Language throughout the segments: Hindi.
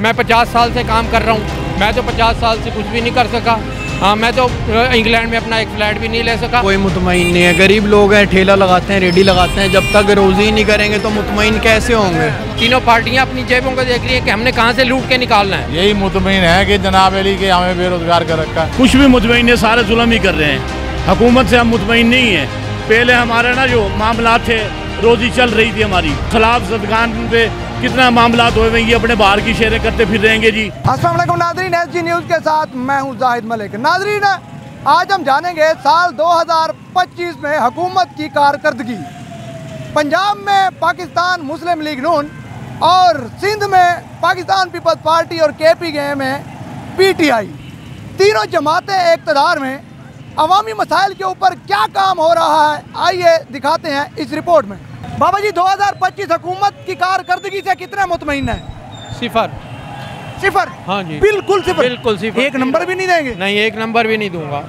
मैं 50 साल से काम कर रहा हूँ, मैं तो 50 साल से कुछ भी नहीं कर सका। हाँ, मैं तो इंग्लैंड में अपना एक फ्लैट भी नहीं ले सका। कोई मुतमईन नहीं है। गरीब लोग हैं, ठेला लगाते हैं, रेडी लगाते हैं, जब तक रोज़ी ही नहीं करेंगे तो मुतमईन कैसे होंगे। तीनों पार्टियां अपनी जेबों को देख रही है कि हमने कहाँ से लूट के निकालना है। यही मुतमईन है कि जनाब अली के हमें बेरोजगार कर रखा है। कुछ भी मुतमईन है, सारे जुल्म ही कर रहे हैं। हुकूमत से हम मुतमईन नहीं है। पहले हमारे ना जो मामला थे, रोजी चल रही थी हमारी, सलाब सदगान पे कितना मामला हुए हैं, ये अपने बाहर की शेरें करते फिर रहेंगे जी। अस्सलाम वालेकुम नाज़रीन, SG न्यूज़ के साथ मैं हूं जाहिद मलिक। नाज़रीन, आज हम जानेंगे साल 2025 में हुकूमत की कारकर्दगी। पंजाब में पाकिस्तान मुस्लिम लीग नून और सिंध में पाकिस्तान पीपल्स पार्टी और KPK में PTI, तीनों जमातें इक़्तिदार में अवामी मसाइल के ऊपर क्या काम हो रहा है, आइए दिखाते हैं इस रिपोर्ट में। बाबा जी, 2025 हुकूमत की कारकर्दगी से कितने मुतमईन है? सिफर। सिफर? हाँ जी, बिल्कुल सिफर। बिल्कुल सिफर। एक नंबर भी नहीं देंगे? नहीं, एक नंबर भी नहीं दूंगा।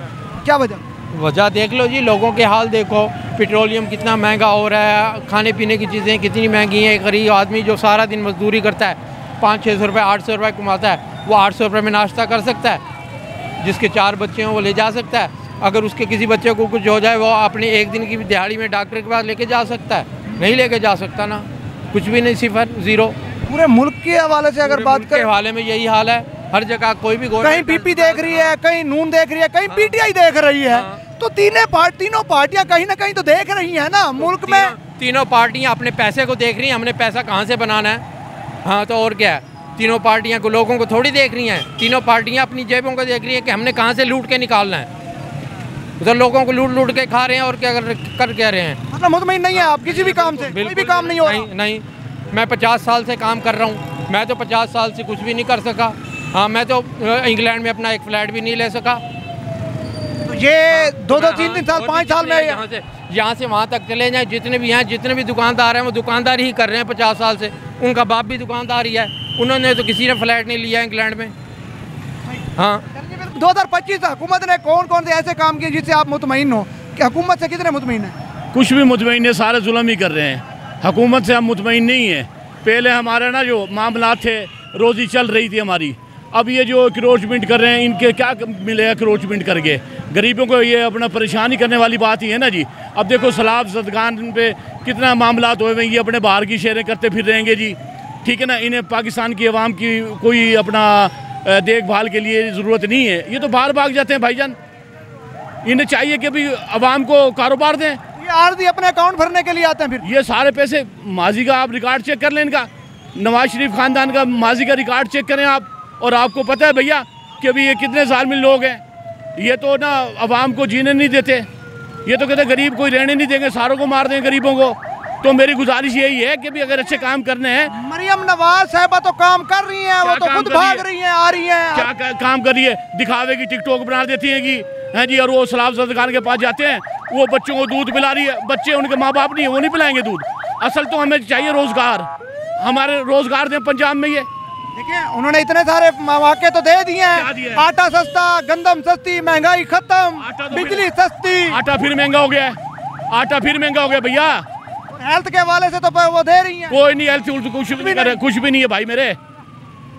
क्या वजह? वजह देख लो जी, लोगों के हाल देखो। पेट्रोलियम कितना महंगा हो रहा है, खाने पीने की चीज़ें कितनी महंगी हैं। गरीब आदमी जो सारा दिन मजदूरी करता है, 500-600 रुपये 800 रुपये कमाता है, वो 800 रुपये में नाश्ता कर सकता है। जिसके 4 बच्चे हों वो ले जा सकता है। अगर उसके किसी बच्चे को कुछ हो जाए, वो अपने एक दिन की दिहाड़ी में डॉक्टर के पास लेके जा सकता है? नहीं लेके जा सकता ना। कुछ भी नहीं, सिफर, ज़ीरो। पूरे मुल्क के हवाले से अगर बात करें, हवाले में यही हाल है। हर जगह कोई भी कहीं PP देख रही है, कहीं नून देख रही है, कहीं PTI देख रही है, तो तीनों पार्टियां कहीं ना कहीं तो देख रही हैं ना मुल्क में। तीनों पार्टियां अपने पैसे को देख रही हैं, हमने पैसा कहाँ से बनाना है। हाँ, तो और क्या है, तीनों पार्टियां को लोगों को थोड़ी देख रही हैं। तीनों पार्टियां अपनी जेबों को देख रही हैं कि हमने कहाँ से लूट के निकालना है। उधर लोगों को लूट के खा रहे हैं और क्या कर कह रहे हैं। मतलब मुतमईन नहीं है आप किसी भी काम से? कोई भी काम नहीं हो रहा? नहीं, मैं 50 साल से काम कर रहा हूँ, मैं तो 50 साल से कुछ भी नहीं कर सका। हाँ, मैं तो इंग्लैंड में अपना एक फ्लैट भी नहीं ले सका। तो ये 2-2, 3-3 साल, 5 साल में यहाँ से वहाँ तक चले जाएँ, जितने भी हैं, जितने भी दुकानदार हैं, वो दुकानदारी ही कर रहे हैं 50 साल से। उनका बाप भी दुकानदार ही है, उन्होंने तो किसी ने फ्लैट नहीं लिया इंग्लैंड में। हाँ, 2025 हुकूमत ने कौन कौन से ऐसे काम किए जिससे आप मुतमईन हो? कि हुकूमत से कितने मुतमईन है? कुछ भी मुतमईन है, सारे जुल्म ही कर रहे हैं। हुकूमत से हम मुतमईन नहीं है। पहले हमारे ना जो मामला थे, रोजी चल रही थी हमारी। अब ये जो क्रोचमेंट कर रहे हैं, इनके क्या मिलेगा क्रोचमेंट करके? गरीबों को ये अपना परेशानी करने वाली बात ही है ना जी। अब देखो, सलाब सदगान पे कितना मामला हुए हैं, ये अपने बाहर की शेरें करते फिर रहेंगे जी। ठीक है ना, इन्हें पाकिस्तान की आवाम की कोई अपना देखभाल के लिए ज़रूरत नहीं है। ये तो बाहर भाग जाते हैं भाईजान। इन्हें चाहिए कि अभी आवाम को कारोबार दें। ये आर्जी अपने अकाउंट भरने के लिए आते हैं। फिर ये सारे पैसे, माजी का आप रिकॉर्ड चेक कर लें इनका, नवाज शरीफ ख़ानदान का माजी का रिकॉर्ड चेक करें आप, और आपको पता है भैया कि अभी ये कितने ज़ालिम लोग हैं। ये तो ना आवाम को जीने नहीं देते। ये तो कहते गरीब कोई रहने नहीं देंगे, सारों को मार देंगे गरीबों को। तो मेरी गुजारिश यही है कि भी अगर अच्छे काम करने हैं। मरियम नवाज साहिबा तो काम कर रही हैं, वो तो खुद भाग रही हैं, आ रही हैं। क्या काम कर रही है? दिखावे की टिकटॉक बना देती हैं कि हैं जी, और वो सलाब सदगान के पास जाते हैं, वो बच्चों को दूध पिला रही है। बच्चे उनके माँ बाप नहीं है, वो नहीं पिलाएंगे दूध। असल तो हमें चाहिए रोज़गार, हमारे रोज़गार दें पंजाब में। ये देखिए, उन्होंने इतने सारे मौके तो दे दिए हैं। आटा सस्ता, गंदम सस्ती, महंगाई खत्म, बिजली सस्ती। आटा फिर महंगा हो गया है, आटा फिर महंगा हो गया भैया। हेल्थ के हवाले से तो वो दे रही हैं। कोई नहीं, हेल्थ कुछ भी नहीं कर रहे, कुछ भी नहीं है भाई मेरे।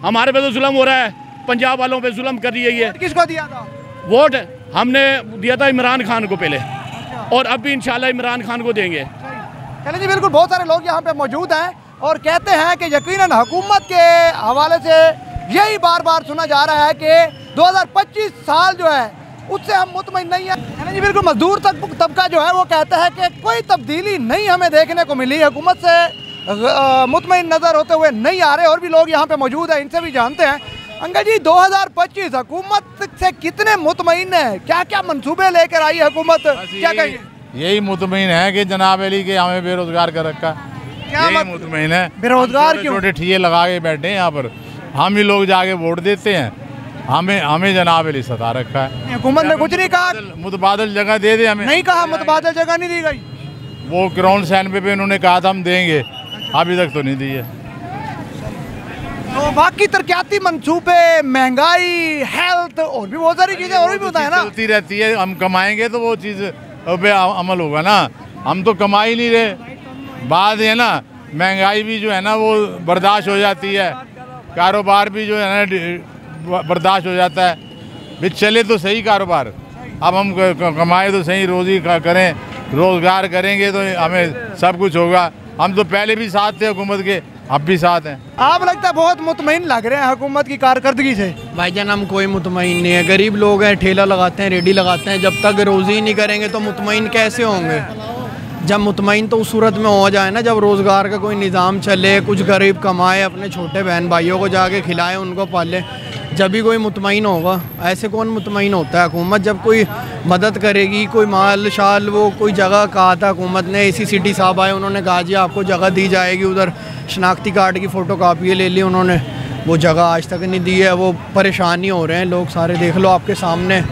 हमारे पे तो जुल्म हो रहा है, पंजाब वालों पे जुल्म कर रही है ये। किसको दिया था वोट? हमने दिया था इमरान खान को पहले, और अब भी इंशाल्लाह इमरान खान को देंगे। चलिए जी, बिल्कुल। बहुत सारे लोग यहाँ पे मौजूद हैं और कहते हैं कि यकीनन हुकूमत के हवाले से यही बार बार सुना जा रहा है कि 2025 साल जो है उससे हम मुतमईन नहीं है जी। बिल्कुल, मजदूर तबका जो है वो कहता है कि कोई तब्दीली नहीं हमें देखने को मिली, हुकूमत से मुतमईन नज़र होते हुए नहीं आ रहे। और भी लोग यहाँ पे मौजूद हैं, इनसे भी जानते हैं। अंकल जी, 2025 हुकूमत से कितने मुतमईन है? क्या क्या मंसूबे लेकर आई हुकूमत, क्या कहिए? यही मुतमईन है कि जनाब अली के हमें बेरोजगार कर रखा है। क्या मुतमईन है? बेरोजगार क्यों? छोटे ठिये लगा के बैठे हैं यहाँ पर, हम ही लोग जाके वोट देते हैं, हमें जनाब अली सता रखा है। हुकूमत ने कुछ नहीं कहा, मुतबादल जगह दे दे हमें। नहीं कहा, मुतबादल जगह नहीं दी गई। वो ग्राउंड सैन पे उन्होंने कहा था हम देंगे, अभी तक तो नहीं दी है। तो बाकी तरक्याती मंसूबे, महंगाई, हेल्थ और भी बहुत सारी चीजें और भी होता है ना, चलती रहती है। हम कमाएंगे तो वो चीज़ पे अमल होगा ना। हम तो कमा ही नहीं रहे। बात है ना, महंगाई भी जो है ना वो बर्दाश्त हो जाती है। कारोबार भी जो है ना बर्दाश्त हो जाता है। भी चले तो सही कारोबार, अब हम कमाए तो सही, रोज़ी करें, रोज़गार करेंगे तो हमें सब कुछ होगा। हम तो पहले भी साथ थे हुकूमत के, अब भी साथ हैं। आप लगता है बहुत मुतमईन लग रहे हैं हुकूमत की कारकर्दगी से। भाईजान हम कोई मुतमईन नहीं है, गरीब लोग हैं, ठेला लगाते हैं, रेडी लगाते हैं, जब तक रोज़ी नहीं करेंगे तो मुतमईन कैसे होंगे। जब मुतमईन तो उस सूरत में हो जाए ना जब रोज़गार का कोई निज़ाम चले, कुछ गरीब कमाए, अपने छोटे बहन भाइयों को जाके खिलाए, उनको पाले, जब भी कोई मुतमईन होगा। ऐसे कौन मुतमईन होता है। हुकूमत जब कोई मदद करेगी, कोई माल शाल, वो कोई जगह कहा था हुकूमत ने, एसी सिटी साहब आए, उन्होंने कहा जी आपको जगह दी जाएगी, उधर शनाख्ती कार्ड की फ़ोटो कापी ले ली उन्होंने, वो जगह आज तक नहीं दी है। वो परेशानी हो रहे हैं लोग सारे, देख लो आपके सामने।